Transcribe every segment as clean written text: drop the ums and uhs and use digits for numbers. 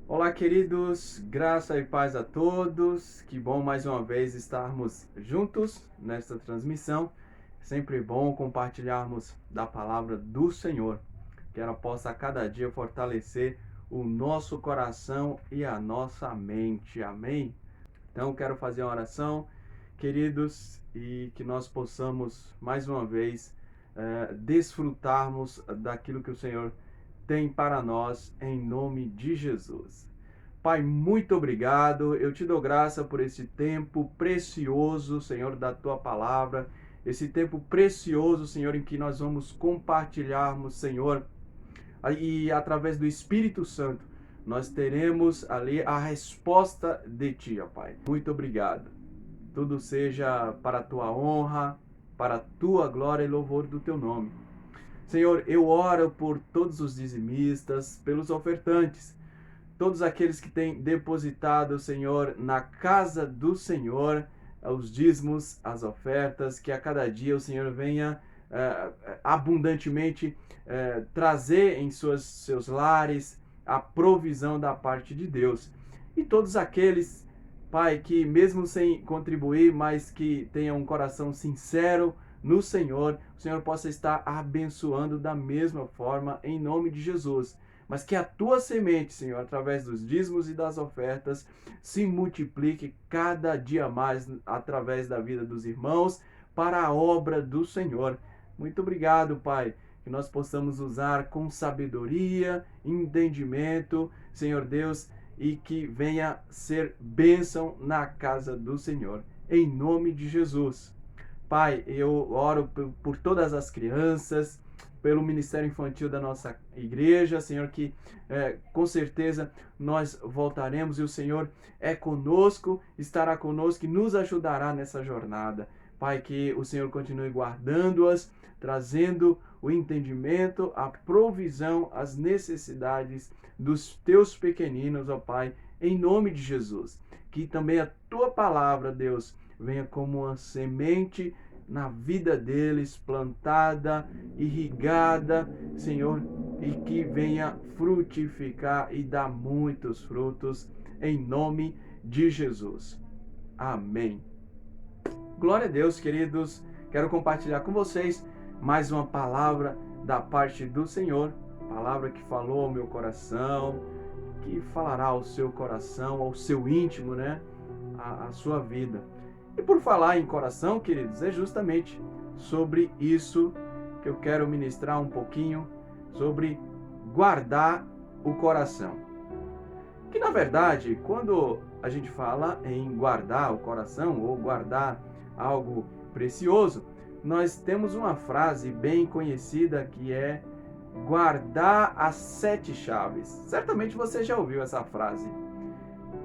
Olá, queridos, graça e paz a todos. Que bom mais uma vez estarmos juntos nesta transmissão. Sempre bom compartilharmos da palavra do Senhor, que ela possa a cada dia fortalecer o nosso coração e a nossa mente. Amém? Então, quero fazer uma oração, queridos, e que nós possamos mais uma vez desfrutarmos daquilo que o Senhor tem para nós, em nome de Jesus. Pai, muito obrigado. Eu te dou graça por esse tempo precioso, Senhor, da tua palavra. Esse tempo precioso, Senhor, em que nós vamos compartilharmos, Senhor, e através do Espírito Santo, nós teremos ali a resposta de ti, ó Pai. Muito obrigado. Tudo seja para a tua honra, para a tua glória e louvor do teu nome. Senhor, eu oro por todos os dizimistas, pelos ofertantes, todos aqueles que têm depositado, Senhor, na casa do Senhor, os dízimos, as ofertas, que a cada dia o Senhor venha abundantemente trazer em seus lares a provisão da parte de Deus. E todos aqueles, Pai, que mesmo sem contribuir, mas que tenham um coração sincero no Senhor, o Senhor possa estar abençoando da mesma forma, em nome de Jesus. Mas que a tua semente, Senhor, através dos dízimos e das ofertas, se multiplique cada dia mais através da vida dos irmãos, para a obra do Senhor. Muito obrigado, Pai, que nós possamos usar com sabedoria, entendimento, Senhor Deus, e que venha ser bênção na casa do Senhor. Em nome de Jesus. Pai, eu oro por todas as crianças, pelo Ministério Infantil da nossa igreja, Senhor, que com certeza nós voltaremos e o Senhor é conosco, estará conosco e nos ajudará nessa jornada. Pai, que o Senhor continue guardando-as, trazendo o entendimento, a provisão, as necessidades dos teus pequeninos, ó Pai, em nome de Jesus. Que também a tua palavra, Deus, venha como uma semente na vida deles, plantada, irrigada, Senhor, e que venha frutificar e dar muitos frutos, em nome de Jesus. Amém. Glória a Deus, queridos. Quero compartilhar com vocês mais uma palavra da parte do Senhor, palavra que falou ao meu coração, que falará ao seu coração, ao seu íntimo, né? A sua vida. E por falar em coração, queridos, é justamente sobre isso que eu quero ministrar um pouquinho, sobre guardar o coração. Que na verdade, quando a gente fala em guardar o coração ou guardar algo precioso, nós temos uma frase bem conhecida que é guardar as 7 chaves. Certamente você já ouviu essa frase.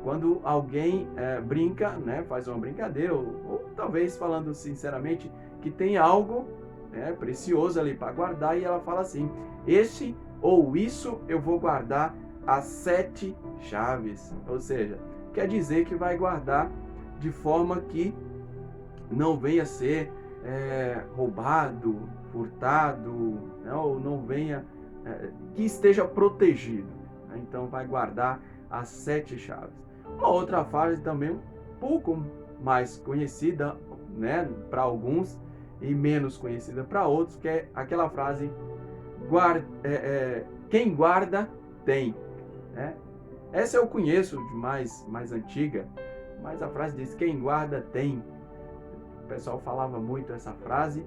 Quando alguém brinca, né, faz uma brincadeira, ou talvez falando sinceramente, que tem algo precioso ali para guardar, e ela fala assim: esse ou isso eu vou guardar as 7 chaves. Ou seja, quer dizer que vai guardar de forma que não venha a ser roubado, furtado, né, ou não venha, que esteja protegido. Então vai guardar as 7 chaves. Uma outra frase também um pouco mais conhecida, né, para alguns e menos conhecida para outros, que é aquela frase: quem guarda tem. Né? Essa eu conheço de mais antiga, mas a frase diz: quem guarda tem. O pessoal falava muito essa frase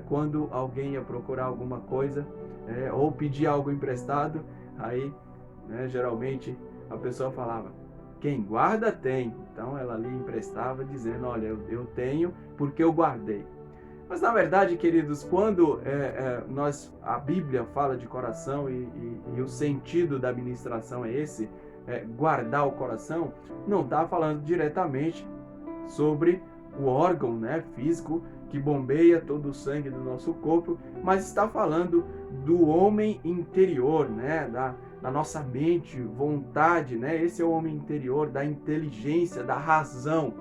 quando alguém ia procurar alguma coisa ou pedir algo emprestado. Aí, né, geralmente a pessoa falava: quem guarda tem. Então ela ali emprestava dizendo: olha, eu tenho porque eu guardei. Mas na verdade, queridos, quando a Bíblia fala de coração e o sentido da ministração é esse, guardar o coração, não está falando diretamente sobre o órgão, né, físico que bombeia todo o sangue do nosso corpo, mas está falando do homem interior, né, da nossa mente, vontade, né? Esse é o homem interior, da inteligência, da razão.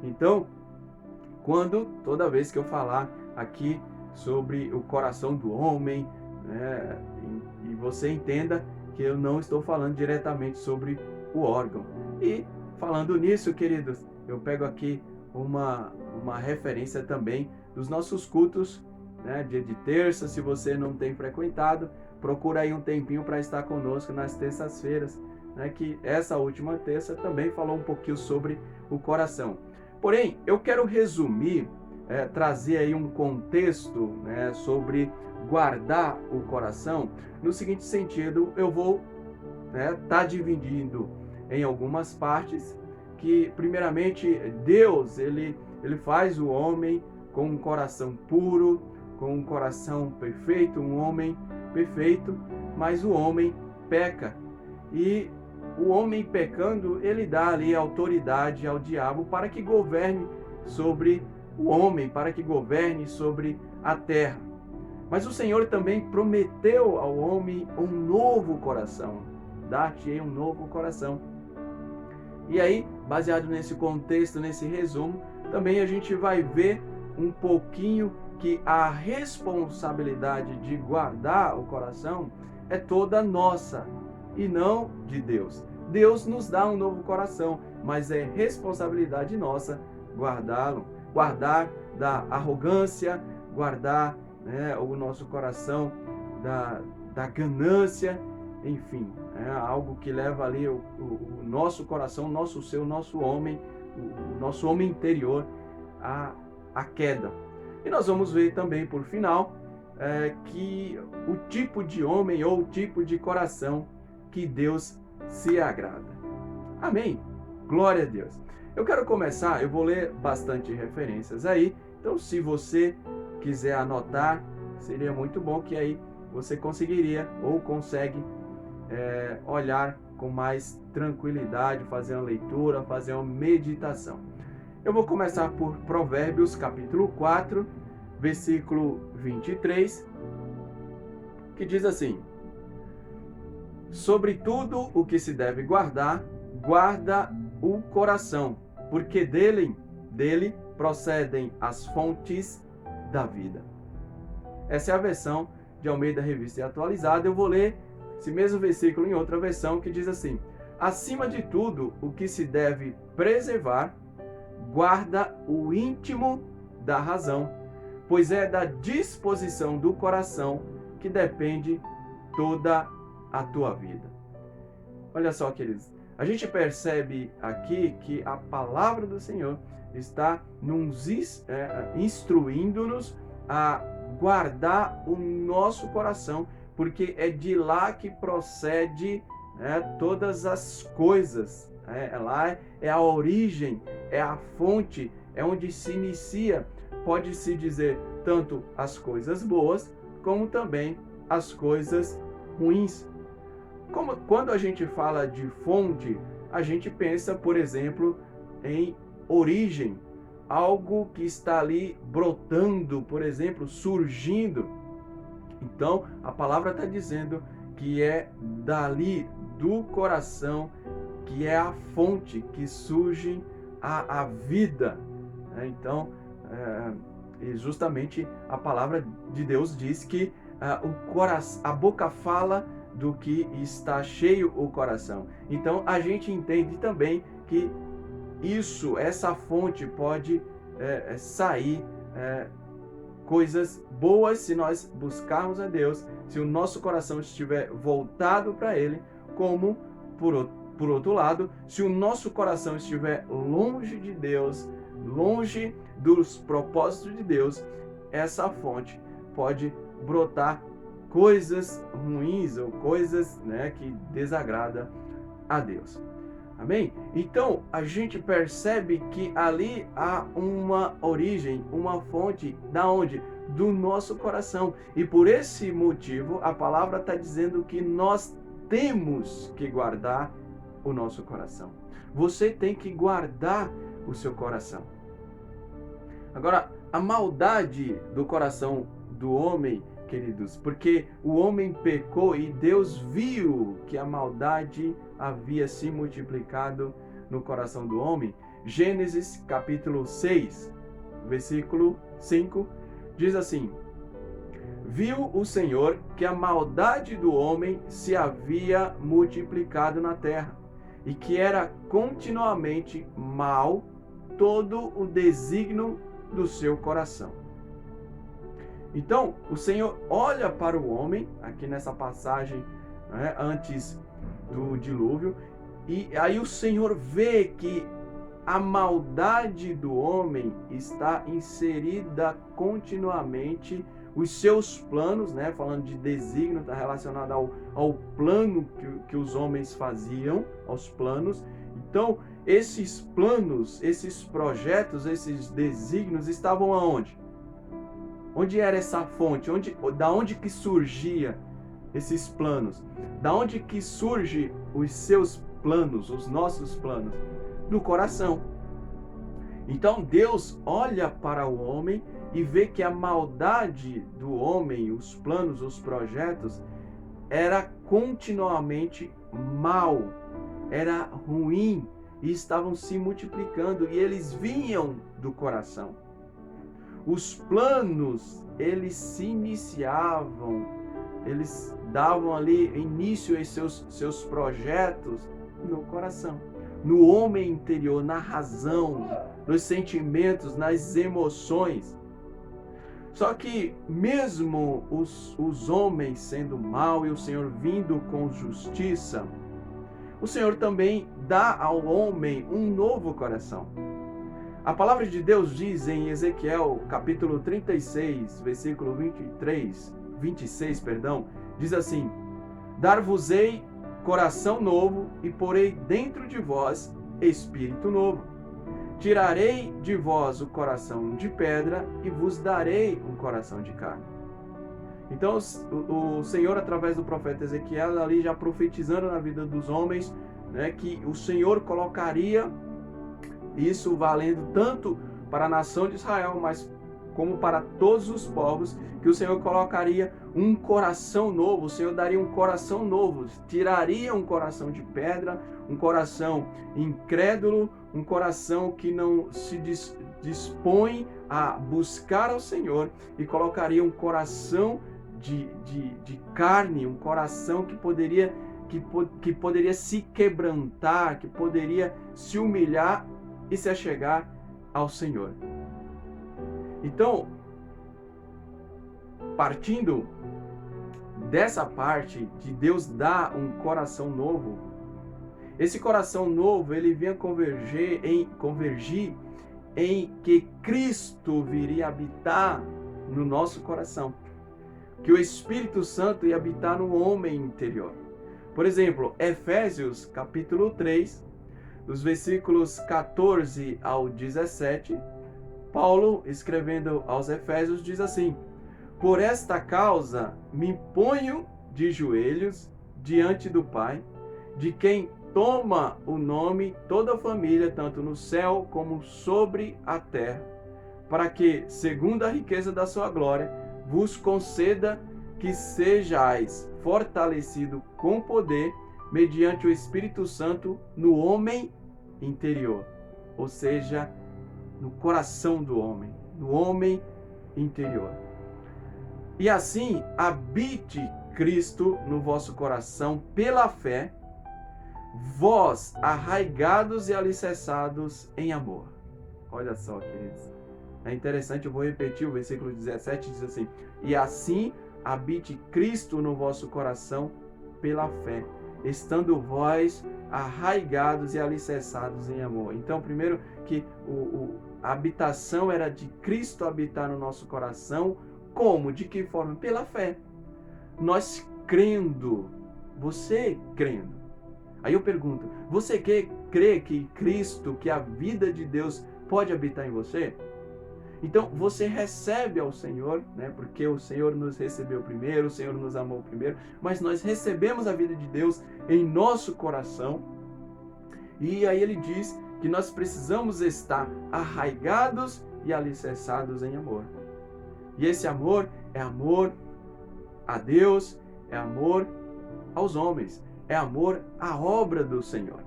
Então, toda vez que eu falar aqui sobre o coração do homem, né, e você entenda que eu não estou falando diretamente sobre o órgão. E falando nisso, queridos, eu pego aqui uma referência também dos nossos cultos, né, dia de terça. Se você não tem frequentado, procura aí um tempinho para estar conosco nas terças-feiras, né, que essa última terça também falou um pouquinho sobre o coração. Porém, eu quero resumir, trazer aí um contexto, né, sobre guardar o coração, no seguinte sentido. Eu vou tá dividindo em algumas partes, que primeiramente Deus, ele faz o homem com um coração puro, com um coração perfeito, um homem perfeito, mas o homem peca. E o homem pecando, ele dá ali autoridade ao diabo para que governe sobre o homem, para que governe sobre a terra. Mas o Senhor também prometeu ao homem um novo coração. Dar-te-ei um novo coração. E aí, baseado nesse contexto, nesse resumo, também a gente vai ver um pouquinho que a responsabilidade de guardar o coração é toda nossa e não de Deus. Deus nos dá um novo coração, mas é responsabilidade nossa guardá-lo. Guardar da arrogância, guardar, né, o nosso coração da ganância, enfim, algo que leva ali o nosso coração, o nosso ser, o nosso homem, o nosso homem interior à queda. E nós vamos ver também, por final, que o tipo de homem ou o tipo de coração que Deus se agrada. Amém? Glória a Deus. Eu quero começar, eu vou ler bastante referências aí, então se você quiser anotar, seria muito bom, que aí você conseguiria ou consegue olhar com mais tranquilidade, fazer uma leitura, fazer uma meditação. Eu vou começar por Provérbios capítulo 4, versículo 23, que diz assim: sobre tudo o que se deve guardar, guarda o coração, porque dele procedem as fontes da vida. Essa é a versão de Almeida Revista e Atualizada. Eu vou ler esse mesmo versículo em outra versão, que diz assim: acima de tudo o que se deve preservar, guarda o íntimo da razão, pois é da disposição do coração que depende toda a tua vida. Olha só, queridos, a gente percebe aqui que a palavra do Senhor está nos instruindo-nos a guardar o nosso coração, porque é de lá que procede todas as coisas. Lá é a origem, é a fonte, é onde se inicia, pode-se dizer, tanto as coisas boas, como também as coisas ruins. Quando a gente fala de fonte, a gente pensa, por exemplo, em origem, algo que está ali brotando, por exemplo, surgindo. Então, a palavra está dizendo que é dali, do coração, que é a fonte que surge a vida. Então, justamente a palavra de Deus diz que a boca fala do que está cheio o coração. Então, a gente entende também que essa fonte pode sair coisas boas se nós buscarmos a Deus, se o nosso coração estiver voltado para Ele, como por outro lado, se o nosso coração estiver longe de Deus, longe dos propósitos de Deus, essa fonte pode brotar coisas ruins ou coisas que desagradam a Deus. Amém? Então, a gente percebe que ali há uma origem, uma fonte, da onde? Do nosso coração. E por esse motivo, a palavra está dizendo que nós temos que guardar o nosso coração. Você tem que guardar o seu coração. Agora, a maldade do coração do homem, queridos, porque o homem pecou e Deus viu que a maldade havia se multiplicado no coração do homem. Gênesis capítulo 6, versículo 5, diz assim: viu o Senhor que a maldade do homem se havia multiplicado na terra, e que era continuamente mal todo o desígnio do seu coração. Então, o Senhor olha para o homem, aqui nessa passagem, né, antes do dilúvio, e aí o Senhor vê que a maldade do homem está inserida continuamente, os seus planos, né, falando de desígnio, está relacionado ao plano que os homens faziam, aos planos. Então, esses planos, esses projetos, esses desígnios estavam aonde? Onde era essa fonte? Da onde que surgia esses planos? Da onde que surge os seus planos, os nossos planos? Do coração. Então Deus olha para o homem e vê que a maldade do homem, os planos, os projetos, era continuamente mal, era ruim, e estavam se multiplicando, e eles vinham do coração. Os planos, eles se iniciavam, eles davam ali início aos seus projetos no coração, no homem interior, na razão, nos sentimentos, nas emoções. Só que mesmo os homens sendo mal e o Senhor vindo com justiça, o Senhor também dá ao homem um novo coração. A palavra de Deus diz em Ezequiel, capítulo 36, versículo 26, diz assim: Dar-vos-ei coração novo e porei dentro de vós espírito novo. Tirarei de vós o coração de pedra e vos darei um coração de carne. Então o Senhor, através do profeta Ezequiel, ali já profetizando na vida dos homens, né, que o Senhor colocaria isso valendo tanto para a nação de Israel, mas como para todos os povos, que o Senhor colocaria um coração novo, o Senhor daria um coração novo, tiraria um coração de pedra, um coração incrédulo, um coração que não se dispõe a buscar ao Senhor, e colocaria um coração de carne, um coração que poderia se quebrantar, que poderia se humilhar e se achegar ao Senhor. Então, partindo dessa parte de Deus dar um coração novo, esse coração novo, ele vinha convergir em que Cristo viria habitar no nosso coração, que o Espírito Santo ia habitar no homem interior. Por exemplo, Efésios capítulo 3, dos versículos 14 ao 17, Paulo, escrevendo aos Efésios, diz assim: Por esta causa me ponho de joelhos diante do Pai, de quem toma o nome toda a família, tanto no céu como sobre a terra, para que, segundo a riqueza da sua glória, vos conceda que sejais fortalecido com poder, mediante o Espírito Santo, no homem interior, ou seja, no coração do homem, no homem interior. E assim, habite Cristo no vosso coração pela fé, vós arraigados e alicerçados em amor. Olha só, queridos. É interessante, eu vou repetir o versículo 17, diz assim: E assim habite Cristo no vosso coração pela fé, estando vós arraigados e alicerçados em amor. Então, primeiro que a habitação era de Cristo habitar no nosso coração. Como? De que forma? Pela fé. Nós crendo. Você crendo. Aí eu pergunto, você crê que Cristo, que a vida de Deus pode habitar em você? Então, você recebe ao Senhor, né? Porque o Senhor nos recebeu primeiro, o Senhor nos amou primeiro, mas nós recebemos a vida de Deus em nosso coração. E aí ele diz que nós precisamos estar arraigados e alicerçados em amor. E esse amor é amor a Deus, é amor aos homens, é amor à obra do Senhor.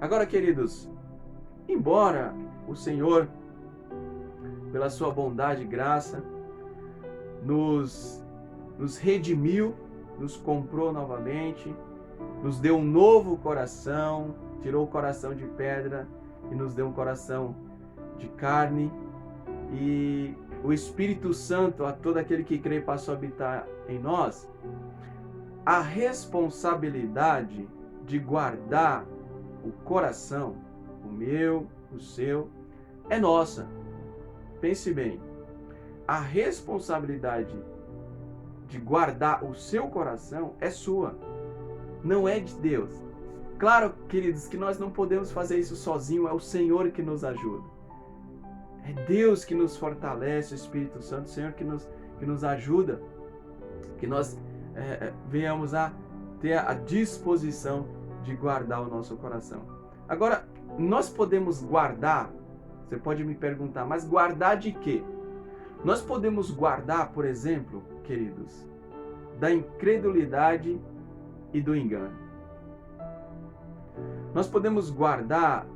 Agora, queridos, embora o Senhor, pela sua bondade e graça, nos redimiu, nos comprou novamente, nos deu um novo coração, tirou o coração de pedra e nos deu um coração de carne. E o Espírito Santo, a todo aquele que crê, passou a habitar em nós. A responsabilidade de guardar o coração, o meu, o seu, é nossa. Pense bem, a responsabilidade de guardar o seu coração é sua, não é de Deus. Claro, queridos, que nós não podemos fazer isso sozinho, é o Senhor que nos ajuda. É Deus que nos fortalece, o Espírito Santo, o Senhor que nos ajuda, que nós venhamos a ter a disposição de guardar o nosso coração. Agora, nós podemos guardar, você pode me perguntar, mas guardar de quê? Nós podemos guardar, por exemplo, queridos, da incredulidade e do engano. Nós podemos guardar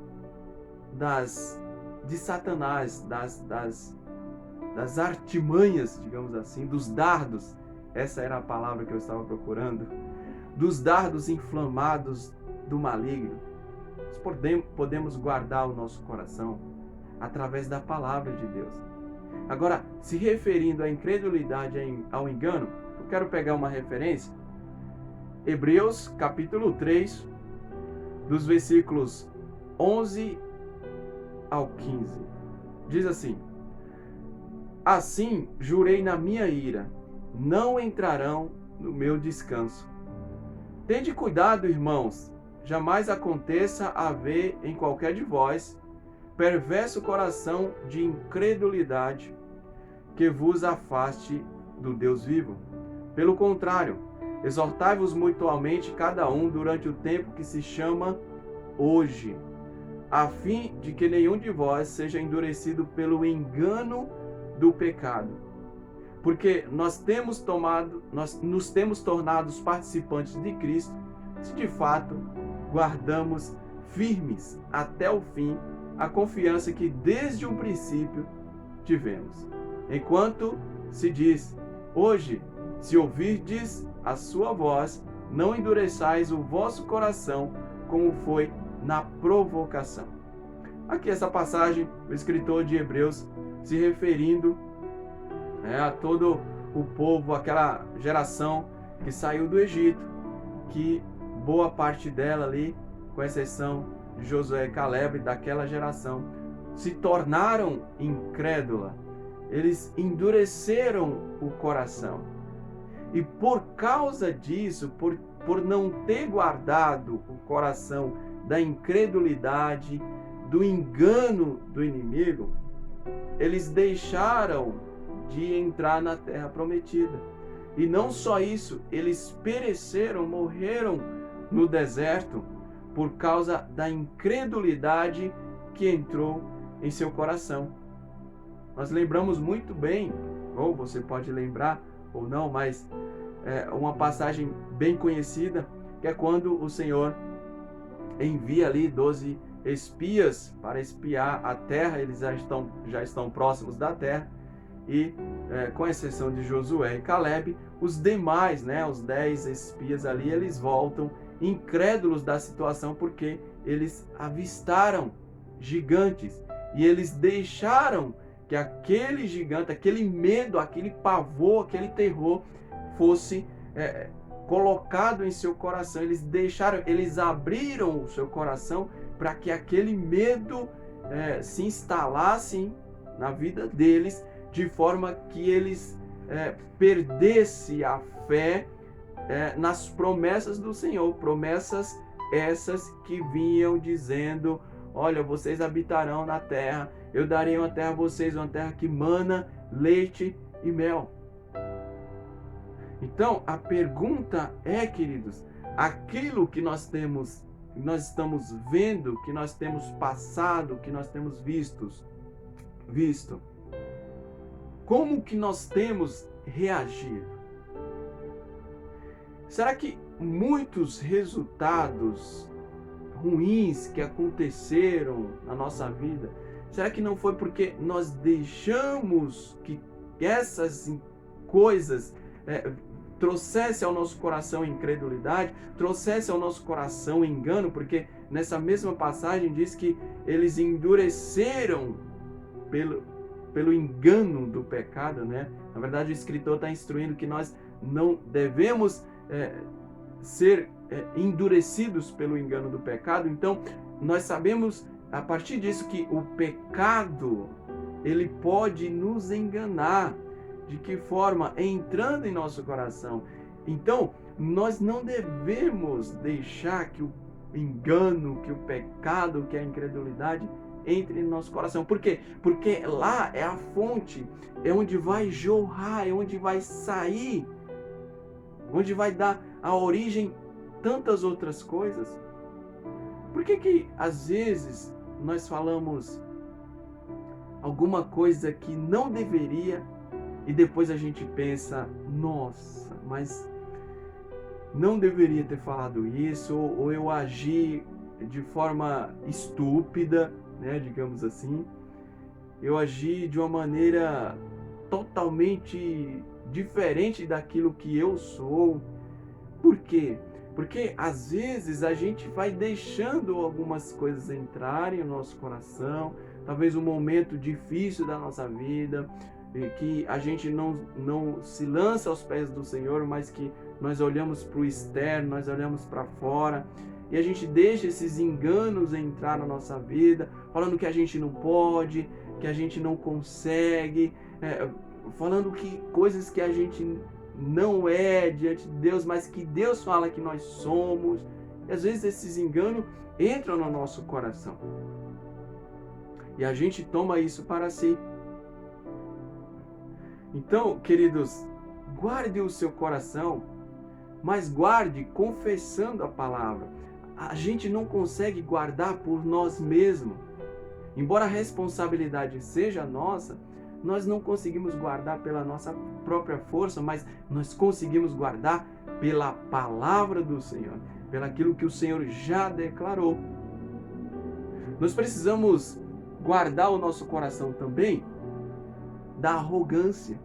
de Satanás, das artimanhas, digamos assim, dos dardos, essa era a palavra que eu estava procurando, dos dardos inflamados do maligno. Nós podemos guardar o nosso coração através da palavra de Deus. Agora, se referindo à incredulidade e ao engano, eu quero pegar uma referência. Hebreus, capítulo 3, dos versículos 11 ao 15. Diz assim: assim jurei na minha ira, não entrarão no meu descanso. Tende cuidado, irmãos, jamais aconteça haver em qualquer de vós perverso coração de incredulidade que vos afaste do Deus vivo. Pelo contrário, exortai-vos mutuamente cada um durante o tempo que se chama hoje, a fim de que nenhum de vós seja endurecido pelo engano do pecado. Porque nós nos temos tornado participantes de Cristo, se de fato guardamos firmes até o fim a confiança que desde o princípio tivemos. Enquanto se diz: hoje, se ouvirdes a sua voz, não endureçais o vosso coração, como foi na provocação. Aqui essa passagem, o escritor de Hebreus se referindo a todo o povo, aquela geração que saiu do Egito, que boa parte dela ali, com exceção de Josué e Caleb, daquela geração, se tornaram incrédula. Eles endureceram o coração. E por causa disso, por não ter guardado o coração da incredulidade, do engano do inimigo, eles deixaram de entrar na terra prometida. E não só isso, eles pereceram, morreram no deserto por causa da incredulidade que entrou em seu coração. Nós lembramos muito bem, ou você pode lembrar ou não, mas uma passagem bem conhecida, que é quando o Senhor envia ali 12 espias para espiar a terra. Eles já estão próximos da terra, e com exceção de Josué e Caleb, os demais, os 10 espias ali, eles voltam incrédulos da situação, porque eles avistaram gigantes e eles deixaram que aquele gigante, aquele medo, aquele pavor, aquele terror fosse colocado em seu coração. Eles abriram o seu coração para que aquele medo se instalasse na vida deles, de forma que eles perdessem a fé nas promessas do Senhor, promessas essas que vinham dizendo: olha, vocês habitarão na terra, eu darei uma terra a vocês, uma terra que mana leite e mel. Então, a pergunta é, queridos, aquilo que nós estamos vendo, que nós temos passado, que nós temos visto, como que nós temos reagido? Será que muitos resultados ruins que aconteceram na nossa vida, será que não foi porque nós deixamos que essas coisas trouxesse ao nosso coração incredulidade, trouxesse ao nosso coração engano, porque nessa mesma passagem diz que eles endureceram pelo engano do pecado, né? Na verdade, o escritor está instruindo que nós não devemos ser endurecidos pelo engano do pecado. Então, nós sabemos a partir disso que o pecado ele pode nos enganar. De que forma? Entrando em nosso coração. Então, nós não devemos deixar que o engano, que o pecado, que a incredulidade entre em nosso coração. Por quê? Porque lá é a fonte, é onde vai jorrar, é onde vai sair, onde vai dar a origem tantas outras coisas. Por que às vezes nós falamos alguma coisa que não deveria e depois a gente pensa, nossa, mas não deveria ter falado isso, ou eu agi de forma estúpida, né, digamos assim. Eu agi de uma maneira totalmente diferente daquilo que eu sou. Por quê? Porque às vezes a gente vai deixando algumas coisas entrarem no nosso coração, talvez um momento difícil da nossa vida, que a gente não se lança aos pés do Senhor, mas que nós olhamos para o externo, nós olhamos para fora, e a gente deixa esses enganos entrar na nossa vida, falando que a gente não pode, que a gente não consegue, falando que coisas que a gente não é diante de Deus, mas que Deus fala que nós somos. E às vezes esses enganos entram no nosso coração. E a gente toma isso para si. Então, queridos, guarde o seu coração, mas guarde confessando a palavra. A gente não consegue guardar por nós mesmos. Embora a responsabilidade seja nossa, nós não conseguimos guardar pela nossa própria força, mas nós conseguimos guardar pela palavra do Senhor, pelaquilo que o Senhor já declarou. Nós precisamos guardar o nosso coração também da arrogância,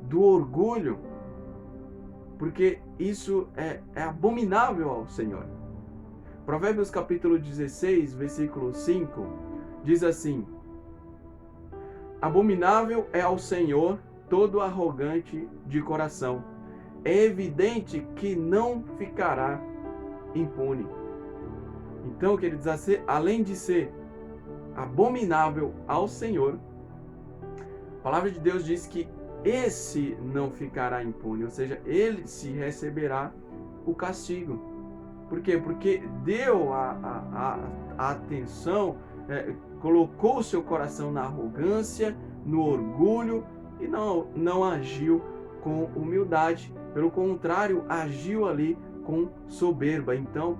do orgulho, porque isso é abominável ao Senhor. Provérbios capítulo 16, versículo 5, diz assim: abominável é ao Senhor todo arrogante de coração. É evidente que não ficará impune. Então, queridos, além de ser abominável ao Senhor, a palavra de Deus diz que esse não ficará impune, ou seja, ele se receberá o castigo. Por quê? Porque deu a atenção, colocou o seu coração na arrogância, no orgulho e não agiu com humildade. Pelo contrário, agiu ali com soberba. Então,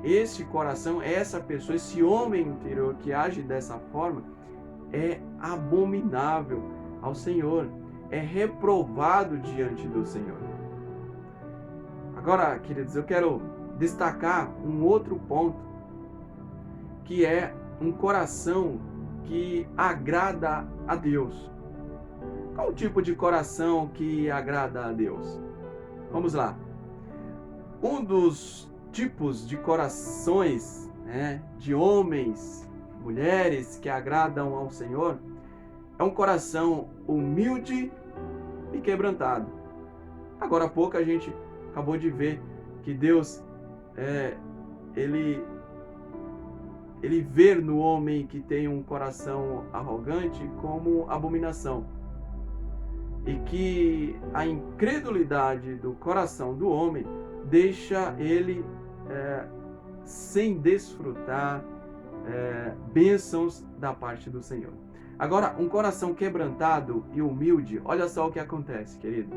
esse coração, essa pessoa, esse homem interior que age dessa forma é abominável ao Senhor, é reprovado diante do Senhor. Agora, queridos, eu quero destacar um outro ponto, que é um coração que agrada a Deus. Qual o tipo de coração que agrada a Deus? Vamos lá. Um dos tipos de corações, de homens, mulheres que agradam ao Senhor, é um coração humilde e quebrantado. Agora há pouco a gente acabou de ver que Deus, ele vê no homem que tem um coração arrogante como abominação. E que a incredulidade do coração do homem deixa ele sem desfrutar bênçãos da parte do Senhor. Agora, um coração quebrantado e humilde, olha só o que acontece, queridos.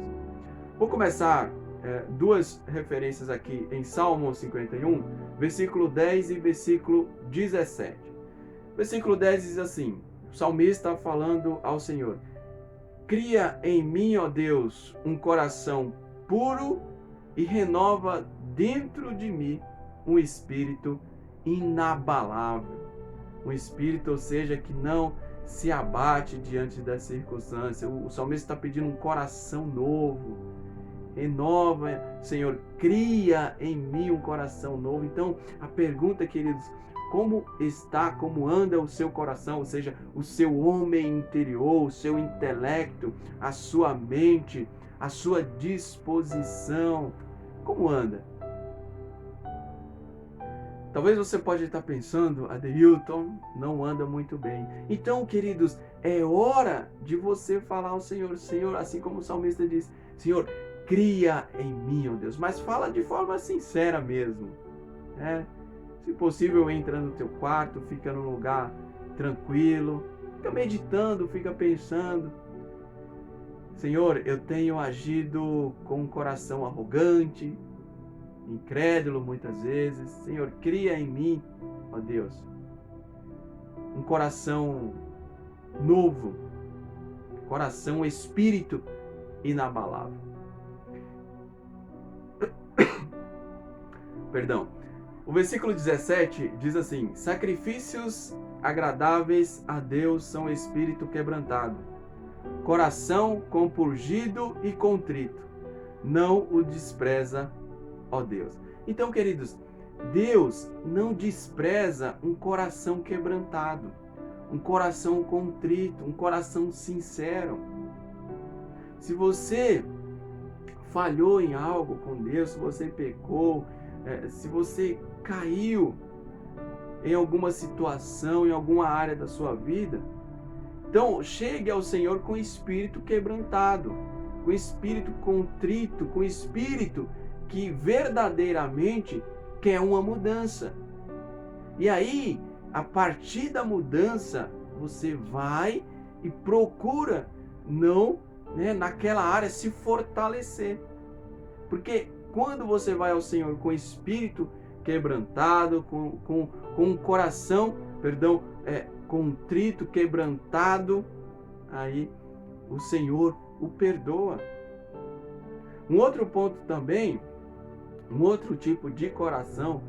Vou começar duas referências aqui em Salmo 51, versículo 10 e versículo 17. Versículo 10 diz assim, o salmista falando ao Senhor: cria em mim, ó Deus, um coração puro e renova dentro de mim um espírito inabalável. Um espírito, ou seja, que não se abate diante da circunstância. O salmista está pedindo um coração novo. Renova, Senhor, cria em mim um coração novo. Então, a pergunta, queridos, como anda o seu coração, ou seja, o seu homem interior, o seu intelecto, a sua mente, a sua disposição, como anda? Talvez você pode estar pensando, Adeilton, não anda muito bem. Então, queridos, é hora de você falar ao Senhor, Senhor, assim como o salmista diz, Senhor, cria em mim, ó Deus, mas fala de forma sincera mesmo, né? Se possível, entra no teu quarto, fica num lugar tranquilo, fica meditando, fica pensando, Senhor, eu tenho agido com um coração arrogante, incrédulo muitas vezes. Senhor, cria em mim, ó Deus, um coração novo, coração, espírito inabalável. Perdão. O versículo 17 diz assim: sacrifícios agradáveis a Deus são espírito quebrantado, coração compungido e contrito, não o despreza, ó Deus. Então, queridos, Deus não despreza um coração quebrantado, um coração contrito, um coração sincero. Se você falhou em algo com Deus, se você pecou, se você caiu em alguma situação, em alguma área da sua vida, então chegue ao Senhor com espírito quebrantado, com espírito contrito, com espírito que verdadeiramente quer uma mudança. E aí, a partir da mudança, você vai e procura não, naquela área se fortalecer. Porque quando você vai ao Senhor com espírito quebrantado, com um coração, contrito, quebrantado, aí o Senhor o perdoa. Um outro ponto também, um outro tipo de coração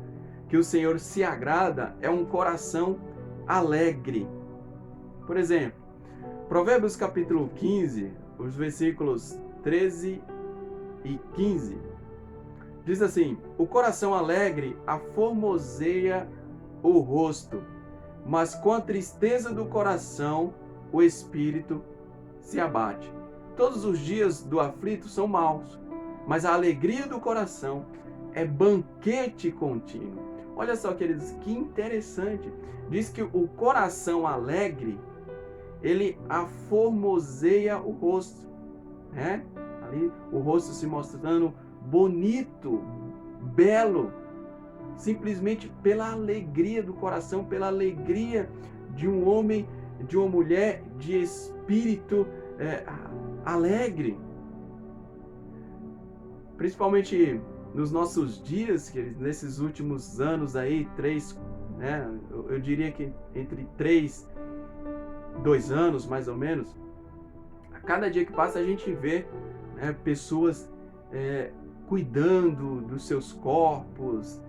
que o Senhor se agrada é um coração alegre. Por exemplo, Provérbios capítulo 15, os versículos 13 e 15, diz assim: o coração alegre aformoseia o rosto, mas com a tristeza do coração o espírito se abate. Todos os dias do aflito são maus, mas a alegria do coração é banquete contínuo. Olha só, queridos, que interessante. Diz que o coração alegre, ele aformoseia o rosto, né? Ali o rosto se mostrando bonito, belo, simplesmente pela alegria do coração, pela alegria de um homem, de uma mulher de espírito alegre. Principalmente nos nossos dias, queridos, nesses últimos anos aí, eu diria que entre 2 anos mais ou menos, a cada dia que passa a gente vê pessoas cuidando dos seus corpos,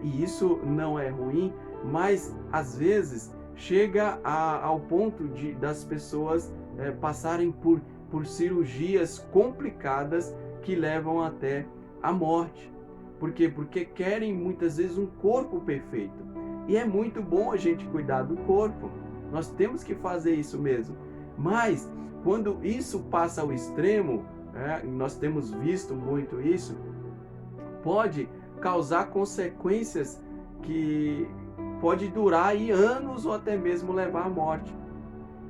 e isso não é ruim, mas às vezes chega ao ponto das pessoas passarem por cirurgias complicadas que levam até a morte. Por quê? Porque querem muitas vezes um corpo perfeito. E é muito bom a gente cuidar do corpo. Nós temos que fazer isso mesmo. Mas quando isso passa ao extremo, nós temos visto muito isso, pode causar consequências que pode durar aí anos ou até mesmo levar à morte.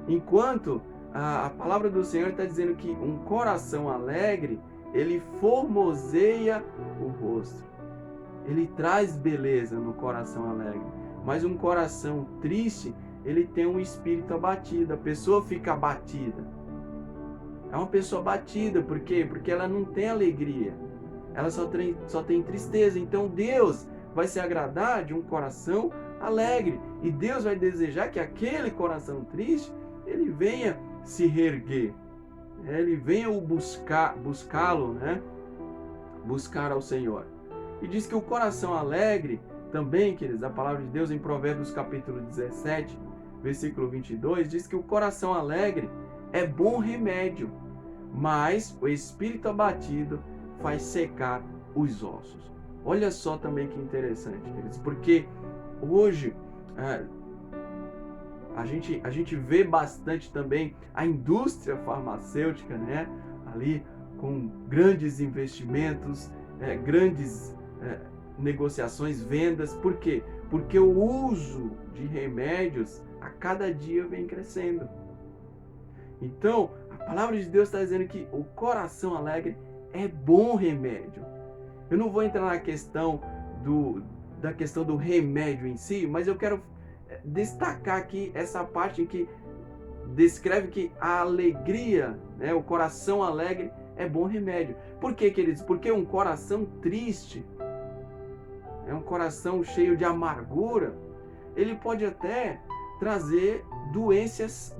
Enquanto a palavra do Senhor está dizendo que um coração alegre, ele formoseia o rosto. Ele traz beleza no coração alegre. Mas um coração triste, ele tem um espírito abatido. A pessoa fica abatida. É uma pessoa abatida. Por quê? Porque ela não tem alegria. Ela só tem tristeza. Então Deus vai se agradar de um coração alegre. E Deus vai desejar que aquele coração triste, ele venha se reerguer. Ele venha buscá-lo, buscar ao Senhor. E diz que o coração alegre, também, queridos, a palavra de Deus em Provérbios capítulo 17, versículo 22, diz que o coração alegre é bom remédio, mas o espírito abatido faz secar os ossos. Olha só também que interessante, queridos, porque hoje a gente vê bastante também a indústria farmacêutica, né? Ali com grandes investimentos, grandes negociações, vendas. Por quê? Porque o uso de remédios a cada dia vem crescendo. Então, a palavra de Deus está dizendo que o coração alegre é bom remédio. Eu não vou entrar na questão da questão do remédio em si, mas eu quero destacar aqui essa parte em que descreve que a alegria, né, o coração alegre é bom remédio. Por quê, queridos? Porque um coração triste, um coração cheio de amargura, ele pode até trazer doenças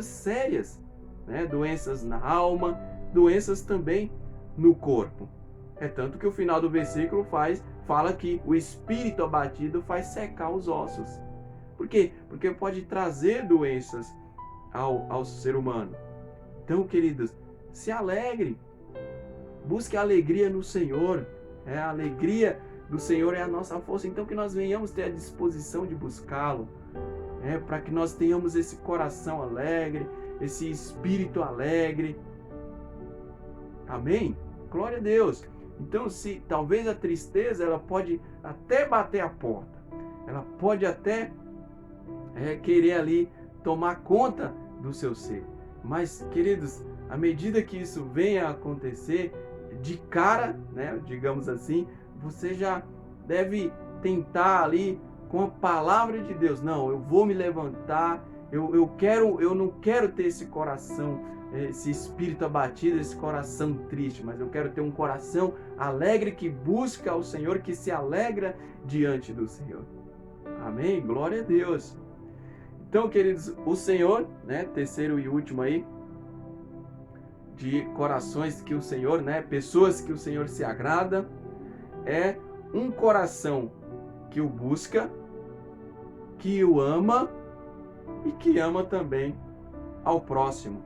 sérias, né? Doenças na alma, doenças também no corpo. É tanto que o final do versículo fala que o espírito abatido faz secar os ossos. Por quê? Porque pode trazer doenças ao ser humano. Então, queridos, se alegre. Busque a alegria no Senhor. A alegria do Senhor é a nossa força. Então, que nós venhamos ter a disposição de buscá-lo. Para que nós tenhamos esse coração alegre, esse espírito alegre. Amém? Glória a Deus. Então, se talvez a tristeza, ela pode até bater a porta. Ela pode até querer ali tomar conta do seu ser. Mas, queridos, à medida que isso venha a acontecer, de cara, né, digamos assim, você já deve tentar ali com a palavra de Deus. Não, eu vou me levantar, eu não quero ter esse coração, esse espírito abatido, esse coração triste, mas eu quero ter um coração alegre que busca ao Senhor, que se alegra diante do Senhor. Amém? Glória a Deus. Então, queridos, o Senhor, né, terceiro e último aí, de corações que o Senhor, né, pessoas que o Senhor se agrada, é um coração que o busca, que o ama e que ama também ao próximo.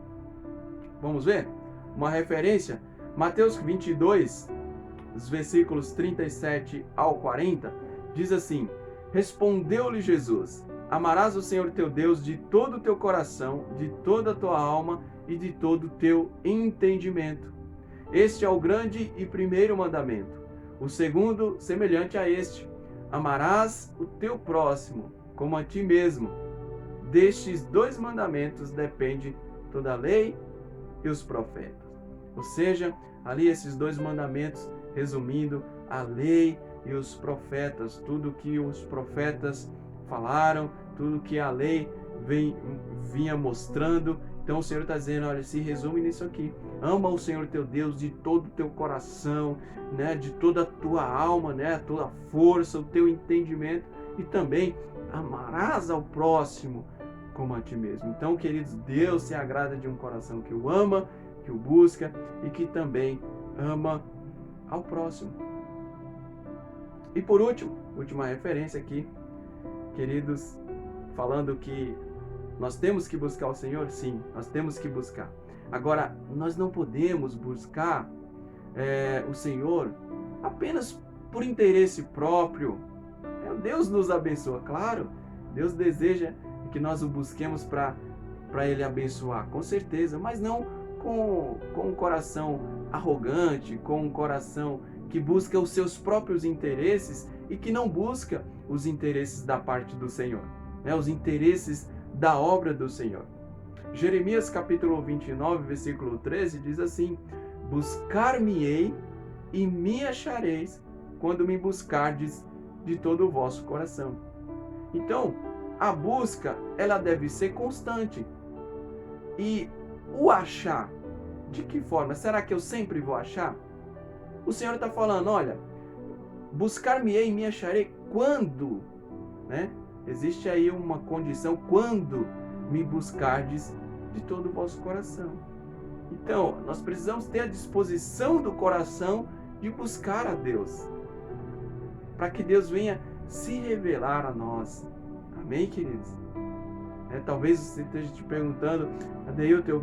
Vamos ver? Uma referência, Mateus 22, os versículos 37 ao 40, diz assim: Respondeu-lhe Jesus: Amarás o Senhor teu Deus de todo o teu coração, de toda a tua alma e de todo o teu entendimento. Este é o grande e primeiro mandamento. O segundo, semelhante a este: amarás o teu próximo como a ti mesmo. Destes dois mandamentos depende toda a lei e os profetas. Ou seja, ali esses dois mandamentos, resumindo, a lei e os profetas, tudo que os profetas falaram, tudo que a lei vinha mostrando. Então o Senhor está dizendo, olha, se resume nisso aqui. Ama o Senhor teu Deus de todo o teu coração, né, de toda a tua alma, né, a tua força, o teu entendimento, e também amarás ao próximo como a ti mesmo. Então, queridos, Deus se agrada de um coração que o ama, que o busca e que também ama ao próximo. E por último, última referência aqui, queridos, falando que nós temos que buscar o Senhor, sim, nós temos que buscar. Agora, nós não podemos buscar o Senhor apenas por interesse próprio. Deus nos abençoa, claro. Deus deseja que nós o busquemos para Ele abençoar, com certeza, mas não com um coração arrogante, com um coração que busca os seus próprios interesses e que não busca os interesses da parte do Senhor, né? Os interesses da obra do Senhor. Jeremias capítulo 29, versículo 13 diz assim: Buscar-me-ei e me achareis quando me buscardes de todo o vosso coração. Então, a busca, ela deve ser constante. E o achar, de que forma? Será que eu sempre vou achar? O Senhor está falando, olha, buscar-me-ei e me acharei quando, né? Existe aí uma condição, quando me buscardes de todo o vosso coração. Então, nós precisamos ter a disposição do coração de buscar a Deus, para que Deus venha se revelar a nós. Amém, queridos? Talvez você esteja te perguntando, Adeilton,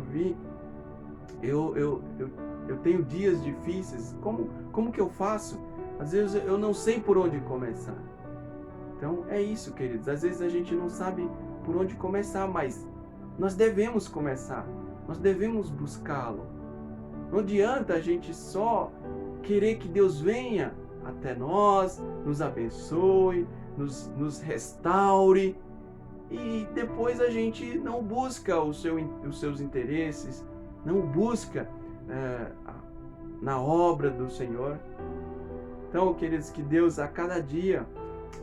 eu tenho dias difíceis, como que eu faço? Às vezes eu não sei por onde começar. Então é isso, queridos. Às vezes a gente não sabe por onde começar, mas nós devemos começar. Nós devemos buscá-lo. Não adianta a gente só querer que Deus venha até nós, nos abençoe, nos restaure, e depois a gente não busca os seus interesses, não busca na obra do Senhor. Então, queridos, que Deus a cada dia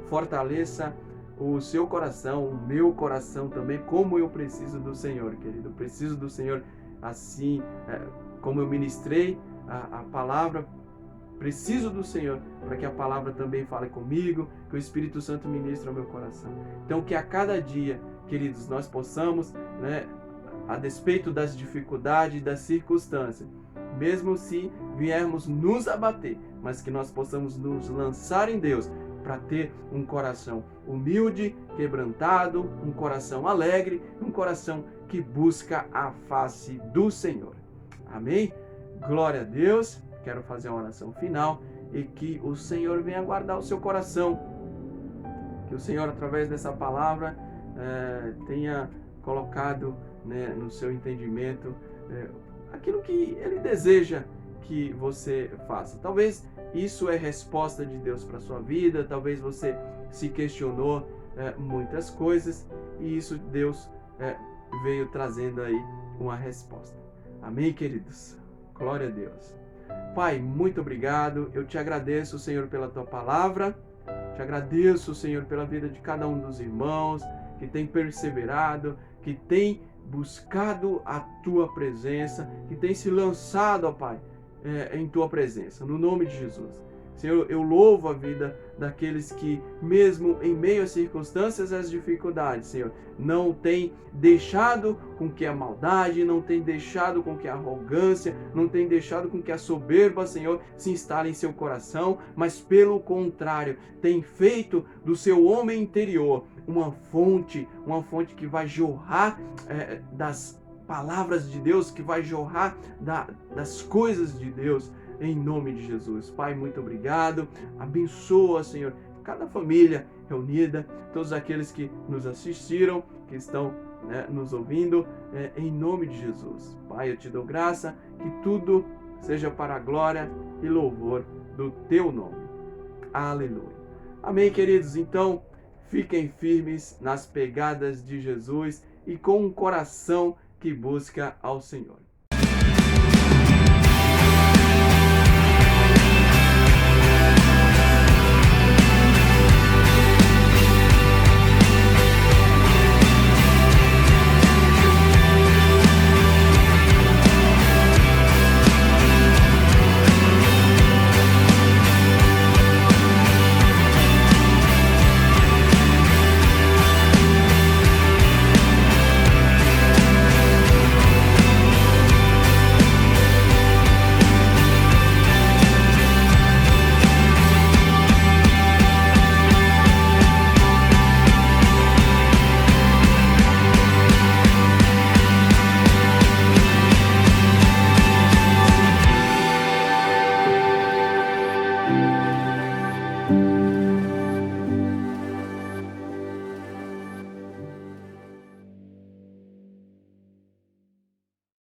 fortaleça o seu coração, o meu coração também, como eu preciso do Senhor, querido. Eu preciso do Senhor assim, como eu ministrei a palavra, preciso do Senhor para que a palavra também fale comigo, que o Espírito Santo ministre ao meu coração. Então, que a cada dia, queridos, nós possamos, a despeito das dificuldades, das circunstâncias, mesmo se viermos nos abater, mas que nós possamos nos lançar em Deus para ter um coração humilde, quebrantado, um coração alegre, um coração que busca a face do Senhor. Amém? Glória a Deus. Quero fazer uma oração final e que o Senhor venha guardar o seu coração. Que o Senhor, através dessa palavra, tenha colocado, no seu entendimento aquilo que Ele deseja que você faça. Talvez isso é resposta de Deus para a sua vida, talvez você se questionou muitas coisas e isso Deus veio trazendo aí uma resposta. Amém, queridos? Glória a Deus. Pai, muito obrigado. Eu te agradeço, Senhor, pela tua palavra. Te agradeço, Senhor, pela vida de cada um dos irmãos que tem perseverado, que tem buscado a tua presença, que tem se lançado, ó Pai, em tua presença, no nome de Jesus. Senhor, eu louvo a vida daqueles que, mesmo em meio às circunstâncias e às dificuldades, Senhor, não tem deixado com que a maldade, não tem deixado com que a arrogância, não tem deixado com que a soberba, Senhor, se instale em seu coração, mas pelo contrário, tem feito do seu homem interior uma fonte que vai jorrar das palavras de Deus, que vai jorrar das coisas de Deus, em nome de Jesus. Pai, muito obrigado. Abençoa, Senhor, cada família reunida, todos aqueles que nos assistiram, que estão nos ouvindo, em nome de Jesus. Pai, eu te dou graça, que tudo seja para a glória e louvor do teu nome. Aleluia. Amém, queridos? Então, fiquem firmes nas pegadas de Jesus e com um coração que busca ao Senhor.